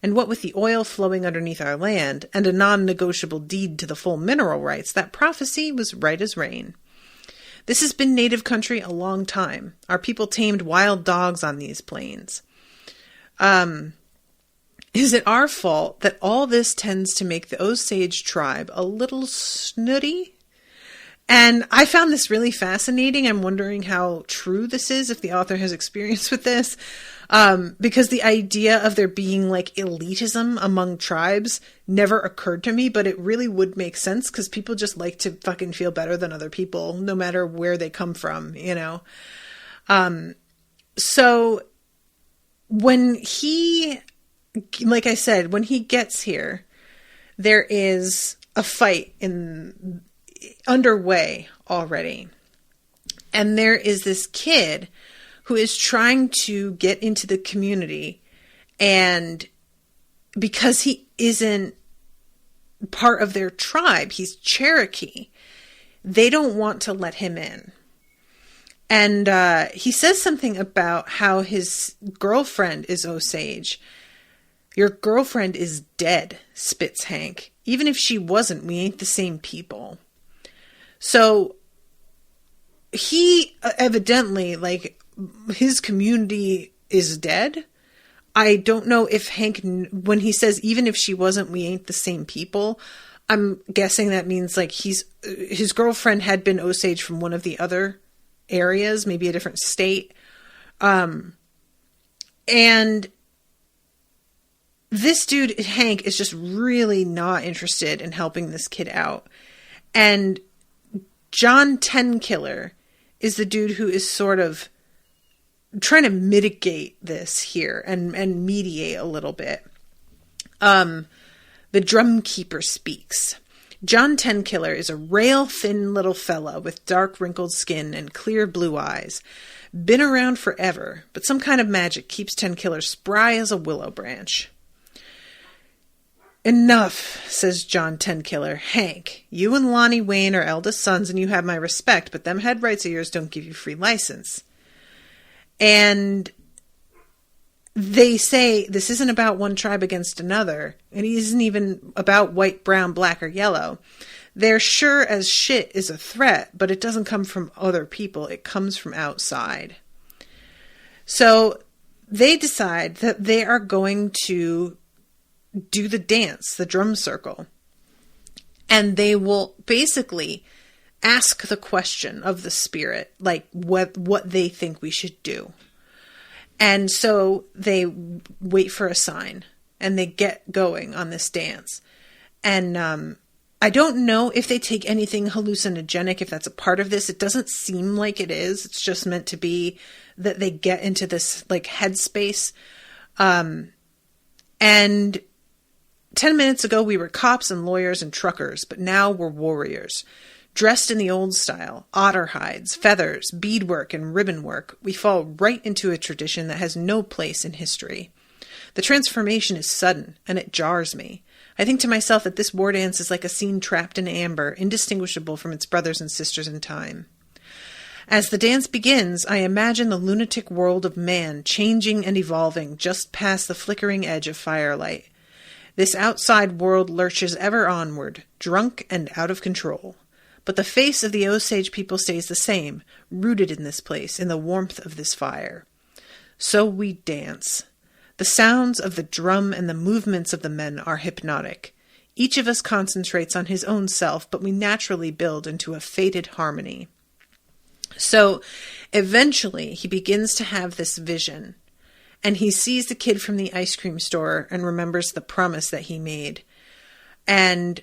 And what with the oil flowing underneath our land, and a non-negotiable deed to the full mineral rights, that prophecy was right as rain. This has been native country a long time. Our people tamed wild dogs on these plains. Is it our fault that all this tends to make the Osage tribe a little snooty? And I found this really fascinating. I'm wondering how true this is, if the author has experience with this. Because the idea of there being like elitism among tribes never occurred to me, but it really would make sense because people just like to fucking feel better than other people, no matter where they come from, you know? So when he, like I said, when he gets here, there is a fight underway already. And there is this kid who is trying to get into the community And because he isn't part of their tribe, he's Cherokee, they don't want to let him in. And he says something about how his girlfriend is Osage. Your girlfriend is dead, spits Hank. Even if she wasn't, we ain't the same people. So he evidently, like, his community is dead. I don't know if Hank, when he says, even if she wasn't, we ain't the same people, I'm guessing that means, like, his girlfriend had been Osage from one of the other areas, maybe a different state. And this dude, Hank, is just really not interested in helping this kid out. And John Tenkiller is the dude who is sort of trying to mitigate this here and mediate a little bit. The drumkeeper speaks. John Tenkiller is a rail-thin little fella with dark wrinkled skin and clear blue eyes. Been around forever, but some kind of magic keeps Tenkiller spry as a willow branch. Enough, says John Tenkiller. Hank, you and Lonnie Wayne are eldest sons and you have my respect, but them head rights of yours don't give you free license. And they say this isn't about one tribe against another, and it isn't even about white, brown, black, or yellow. They're sure as shit is a threat, but it doesn't come from other people. It comes from outside. So they decide that they are going to do the dance, the drum circle. And they will basically ask the question of the spirit, like what they think we should do. And so they wait for a sign and they get going on this dance. And I don't know if they take anything hallucinogenic, if that's a part of this. It doesn't seem like it is. It's just meant to be that they get into this like headspace. And 10 minutes ago we were cops and lawyers and truckers, but now we're warriors. Dressed in the old style, otter hides, feathers, beadwork, and ribbon work, we fall right into a tradition that has no place in history. The transformation is sudden, and it jars me. I think to myself that this war dance is like a scene trapped in amber, indistinguishable from its brothers and sisters in time. As the dance begins, I imagine the lunatic world of man changing and evolving just past the flickering edge of firelight. This outside world lurches ever onward, drunk and out of control. But the face of the Osage people stays the same, rooted in this place, in the warmth of this fire. So we dance. The sounds of the drum and the movements of the men are hypnotic. Each of us concentrates on his own self, but we naturally build into a fated harmony. So eventually he begins to have this vision, and he sees the kid from the ice cream store and remembers the promise that he made. And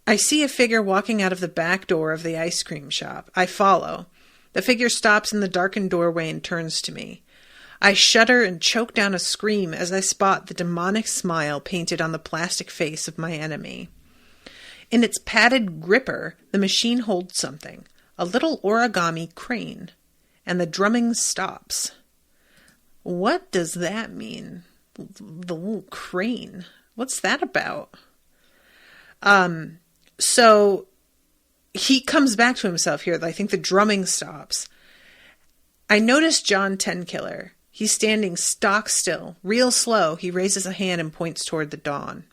I see a figure walking out of the back door of the ice cream shop. I follow. The figure stops in the darkened doorway and turns to me. I shudder and choke down a scream as I spot the demonic smile painted on the plastic face of my enemy. In its padded gripper, the machine holds something, a little origami crane, and the drumming stops. What does that mean? The little crane. What's that about? So he comes back to himself here. I think the drumming stops. I notice John Tenkiller. He's standing stock still, real slow. He raises a hand and points toward the dawn.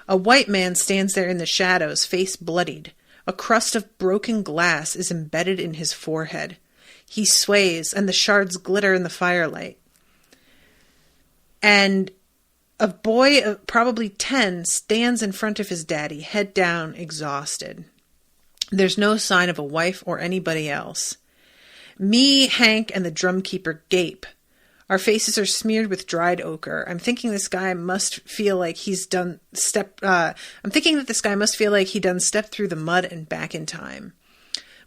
A white man stands there in the shadows, face bloodied. A crust of broken glass is embedded in his forehead. He sways, and the shards glitter in the firelight. And a boy of probably 10 stands in front of his daddy, head down, exhausted. There's no sign of a wife or anybody else. Me, Hank, and the drumkeeper gape. Our faces are smeared with dried ochre. I'm thinking this guy must feel like he's done stepped through the mud and back in time.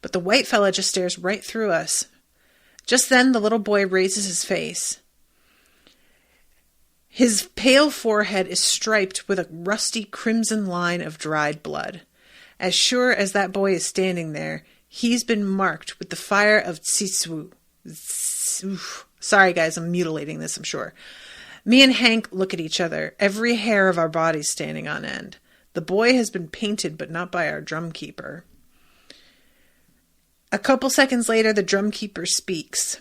But the white fella just stares right through us. Just then the little boy raises his face. His pale forehead is striped with a rusty crimson line of dried blood. As sure as that boy is standing there, he's been marked with the fire of Tsitsu. Sorry guys, I'm mutilating this, I'm sure. Me and Hank look at each other, every hair of our bodies standing on end. The boy has been painted, but not by our drumkeeper. A couple seconds later, the drumkeeper speaks.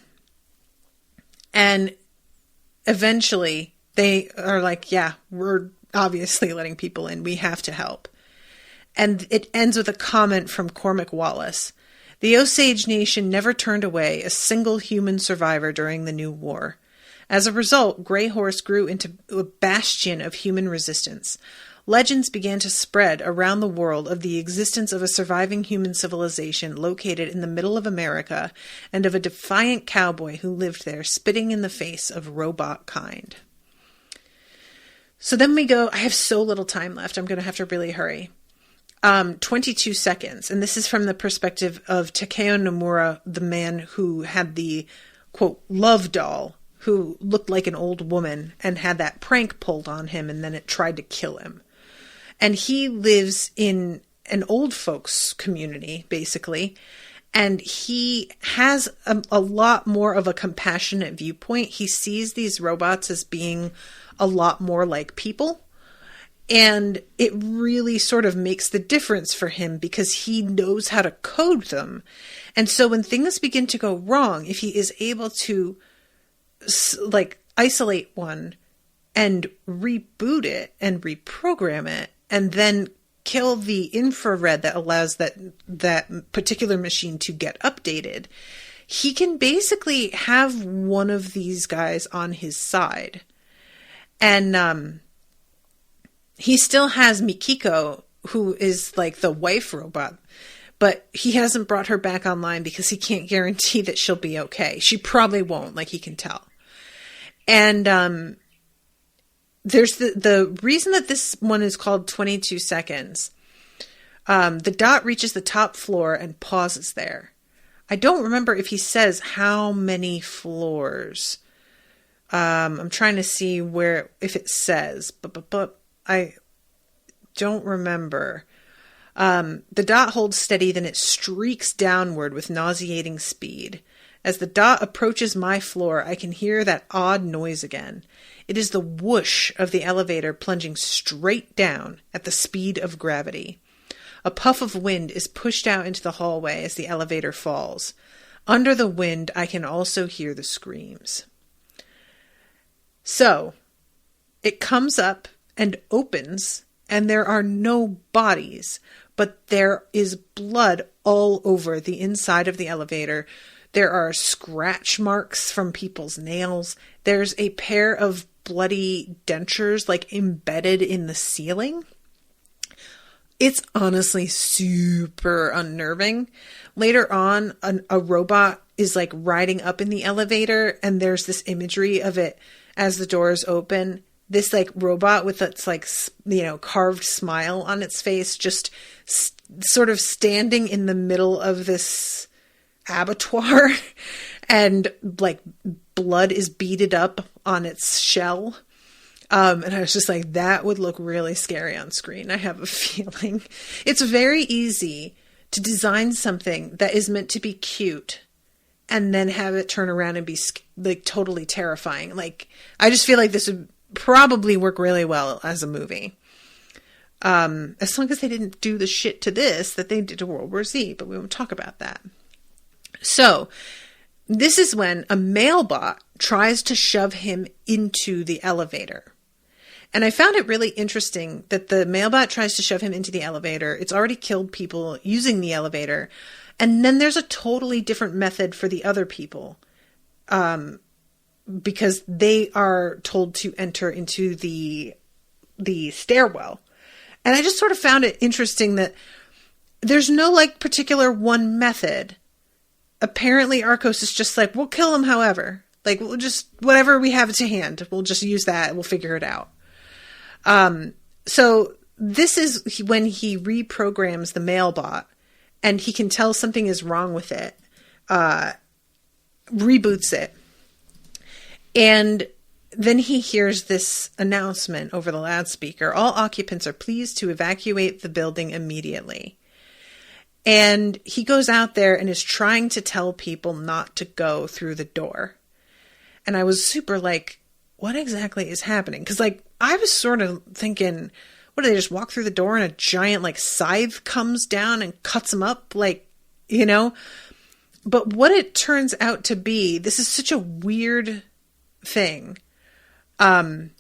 And eventually, they are like, yeah, we're obviously letting people in. We have to help. And it ends with a comment from Cormac Wallace. The Osage Nation never turned away a single human survivor during the New War. As a result, Grey Horse grew into a bastion of human resistance. Legends began to spread around the world of the existence of a surviving human civilization located in the middle of America and of a defiant cowboy who lived there, spitting in the face of robot kind. So then we go, I have so little time left, I'm going to have to really hurry. 22 seconds. And this is from the perspective of Takeo Nomura, the man who had the, quote, love doll, who looked like an old woman and had that prank pulled on him and then it tried to kill him. And he lives in an old folks community, basically. And he has a lot more of a compassionate viewpoint. He sees these robots as being a lot more like people. And it really sort of makes the difference for him because he knows how to code them. And so when things begin to go wrong, if he is able to like isolate one and reboot it and reprogram it and then kill the infrared that allows that particular machine to get updated, he can basically have one of these guys on his side. And he still has Mikiko, who is like the wife robot, but he hasn't brought her back online because he can't guarantee that she'll be okay. She probably won't, like he can tell. And there's the reason that this one is called 22 seconds. The dot reaches the top floor and pauses there. I don't remember if he says how many floors. I'm trying to see if it says, but I don't remember. The dot holds steady, then it streaks downward with nauseating speed. As the dot approaches my floor, I can hear that odd noise again. It is the whoosh of the elevator plunging straight down at the speed of gravity. A puff of wind is pushed out into the hallway as the elevator falls. Under the wind, I can also hear the screams. So, it comes up and opens, and there are no bodies, but there is blood all over the inside of the elevator. There are scratch marks from people's nails. There's a pair of bloody dentures like embedded in the ceiling. It's honestly super unnerving. Later on, a robot is like riding up in the elevator, and there's this imagery of it as the doors open. This like robot with its like, carved smile on its face, just sort of standing in the middle of this abattoir, and like blood is beaded up on its shell. And I was just like, that would look really scary on screen. I have a feeling it's very easy to design something that is meant to be cute and then have it turn around and be like totally terrifying. Like, I just feel like this would probably work really well as a movie. As long as they didn't do the shit to this that they did to World War Z, but we won't talk about that. So, this is when a mailbot tries to shove him into the elevator. And I found it really interesting that the mailbot tries to shove him into the elevator. It's already killed people using the elevator. And then there's a totally different method for the other people. Because they are told to enter into the stairwell. And I just sort of found it interesting that there's no like particular one method. Apparently Arcos is just like, we'll kill him however. Like, we'll just, whatever we have to hand, we'll just use that. We'll figure it out. So this is when he reprograms the mailbot and he can tell something is wrong with it, reboots it. And then he hears this announcement over the loudspeaker. All occupants are pleased to evacuate the building immediately. And he goes out there and is trying to tell people not to go through the door. And I was super like, what exactly is happening? Because, like, I was sort of thinking, what, do they just walk through the door and a giant, like, scythe comes down and cuts them up? Like, you know? But what it turns out to be, this is such a weird thing. In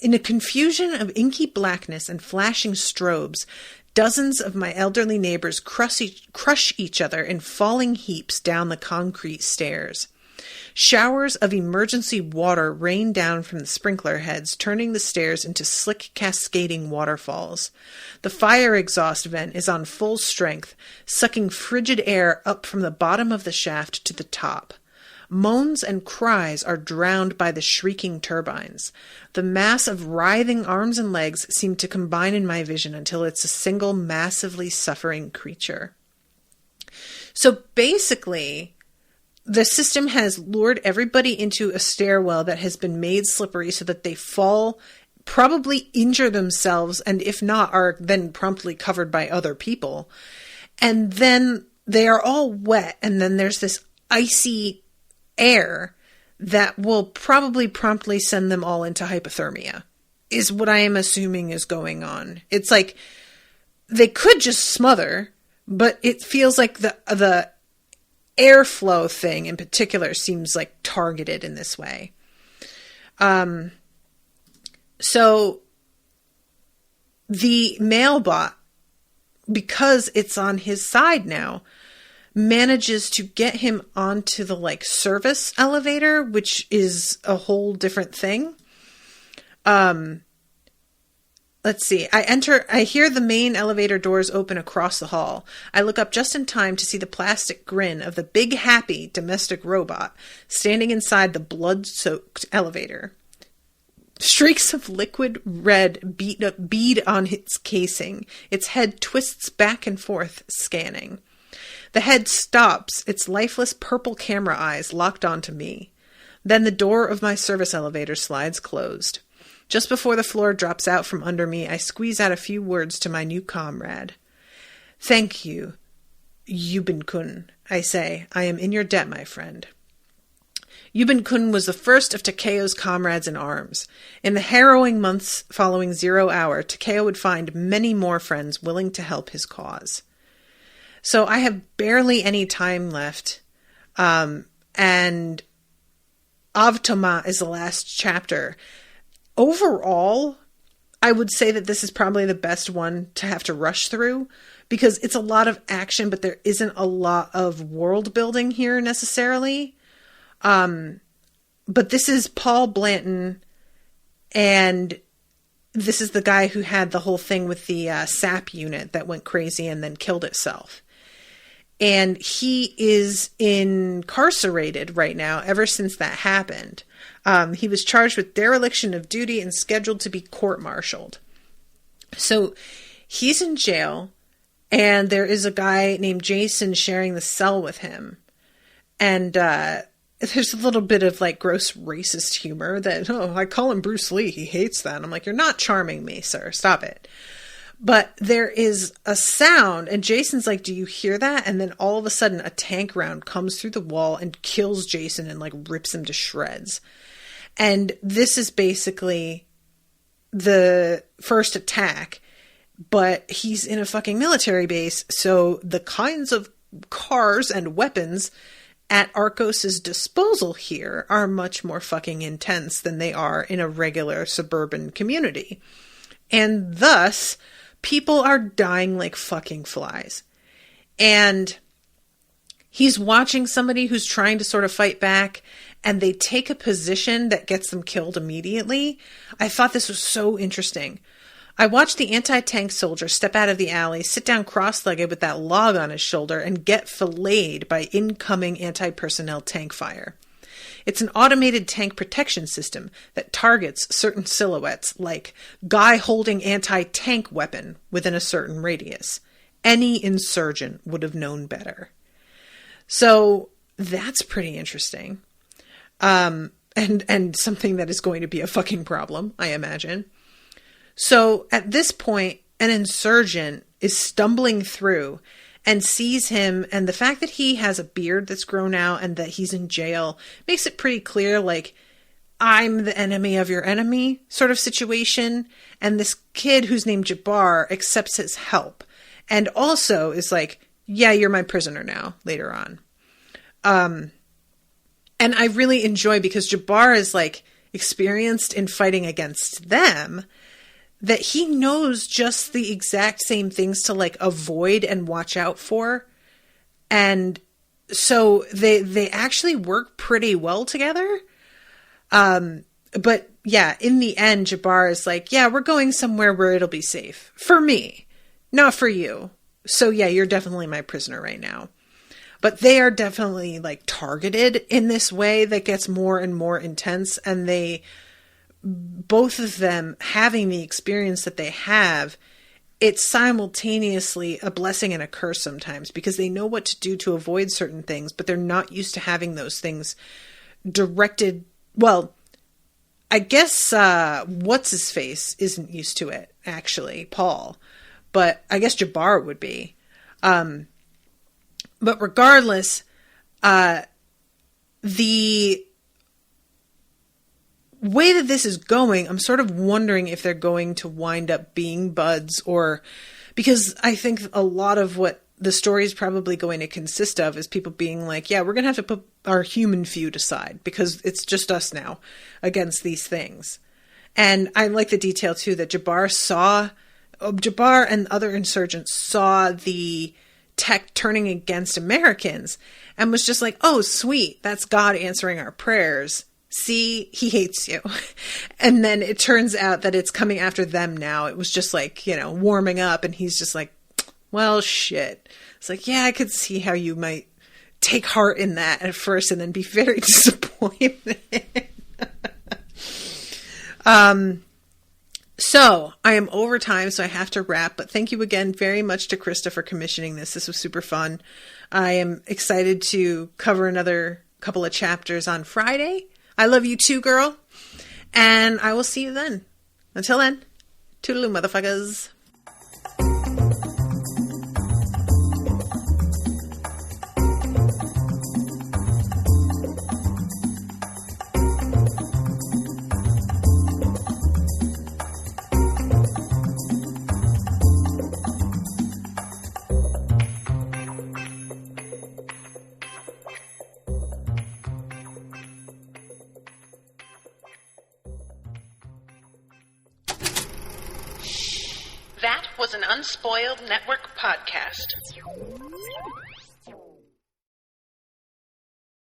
a confusion of inky blackness and flashing strobes, dozens of my elderly neighbors crush each other in falling heaps down the concrete stairs. Showers of emergency water rain down from the sprinkler heads, turning the stairs into slick, cascading waterfalls. The fire exhaust vent is on full strength, sucking frigid air up from the bottom of the shaft to the top. Moans and cries are drowned by the shrieking turbines. The mass of writhing arms and legs seem to combine in my vision until it's a single massively suffering creature. So basically, the system has lured everybody into a stairwell that has been made slippery so that they fall, probably injure themselves, and if not, are then promptly covered by other people. And then they are all wet, and then there's this icy air that will probably promptly send them all into hypothermia, is what I am assuming is going on. It's like they could just smother, but it feels like the airflow thing in particular seems like targeted in this way. So the mailbot, because it's on his side now, manages to get him onto the like service elevator, which is a whole different thing. Let's see. I hear the main elevator doors open across the hall. I look up just in time to see the plastic grin of the big happy domestic robot standing inside the blood-soaked elevator. Streaks of liquid red bead on its casing. Its head twists back and forth, scanning. The head stops, its lifeless purple camera eyes locked onto me. Then the door of my service elevator slides closed. Just before the floor drops out from under me, I squeeze out a few words to my new comrade. Thank you, Yubin-kun, I say. I am in your debt, my friend. Yubin-kun was the first of Takeo's comrades in arms. In the harrowing months following 0 hour, Takeo would find many more friends willing to help his cause. So I have barely any time left, and Avtoma is the last chapter. Overall, I would say that this is probably the best one to have to rush through, because it's a lot of action, but there isn't a lot of world building here necessarily. But this is Paul Blanton, and this is the guy who had the whole thing with the SAP unit that went crazy and then killed itself. And he is incarcerated right now ever since that happened. He was charged with dereliction of duty and scheduled to be court-martialed. So he's in jail, and there is a guy named Jason sharing the cell with him. And there's a little bit of like gross racist humor that, I call him Bruce Lee. He hates that. And I'm like, you're not charming me, sir. Stop it. But there is a sound, and Jason's like, do you hear that? And then all of a sudden a tank round comes through the wall and kills Jason and like rips him to shreds. And this is basically the first attack, but he's in a fucking military base. So the kinds of cars and weapons at Arcos's disposal here are much more fucking intense than they are in a regular suburban community. And thus, people are dying like fucking flies. And he's watching somebody who's trying to sort of fight back, and they take a position that gets them killed immediately. I thought this was so interesting. I watched the anti-tank soldier step out of the alley, sit down cross-legged with that log on his shoulder, and get filleted by incoming anti-personnel tank fire. It's an automated tank protection system that targets certain silhouettes, like guy holding anti-tank weapon within a certain radius. Any insurgent would have known better. So that's pretty interesting. And something that is going to be a fucking problem, I imagine. So at this point, an insurgent is stumbling through, and sees him, and the fact that he has a beard that's grown out and that he's in jail makes it pretty clear, like, I'm the enemy of your enemy sort of situation. And this kid who's named Jabbar accepts his help and also is like, yeah, you're my prisoner now later on. And I really enjoy, because Jabbar is like experienced in fighting against them, that he knows just the exact same things to like avoid and watch out for. And so they actually work pretty well together. But yeah, in the end, Jabbar is like, yeah, we're going somewhere where it'll be safe for me, not for you. So yeah, you're definitely my prisoner right now. But they are definitely like targeted in this way that gets more and more intense. And they, both of them having the experience that they have, it's simultaneously a blessing and a curse sometimes, because they know what to do to avoid certain things, but they're not used to having those things directed. Well, I guess what's his face isn't used to it, actually, Paul, but I guess Jabbar would be. But regardless, the way that this is going, I'm sort of wondering if they're going to wind up being buds, or because I think a lot of what the story is probably going to consist of is people being like, yeah, we're going to have to put our human feud aside because it's just us now against these things. And I like the detail too that Jabbar and other insurgents saw the tech turning against Americans and was just like, oh, sweet, that's God answering our prayers. See, he hates you. And then it turns out that it's coming after them now. It was just like, warming up, and he's just like, well, shit. It's like, yeah, I could see how you might take heart in that at first and then be very disappointed. So I am over time, so I have to wrap, but thank you again very much to Krista for commissioning this. This was super fun. I am excited to cover another couple of chapters on Friday. I love you too, girl. And I will see you then. Until then, toodaloo, motherfuckers. That was an Unspoiled Network podcast.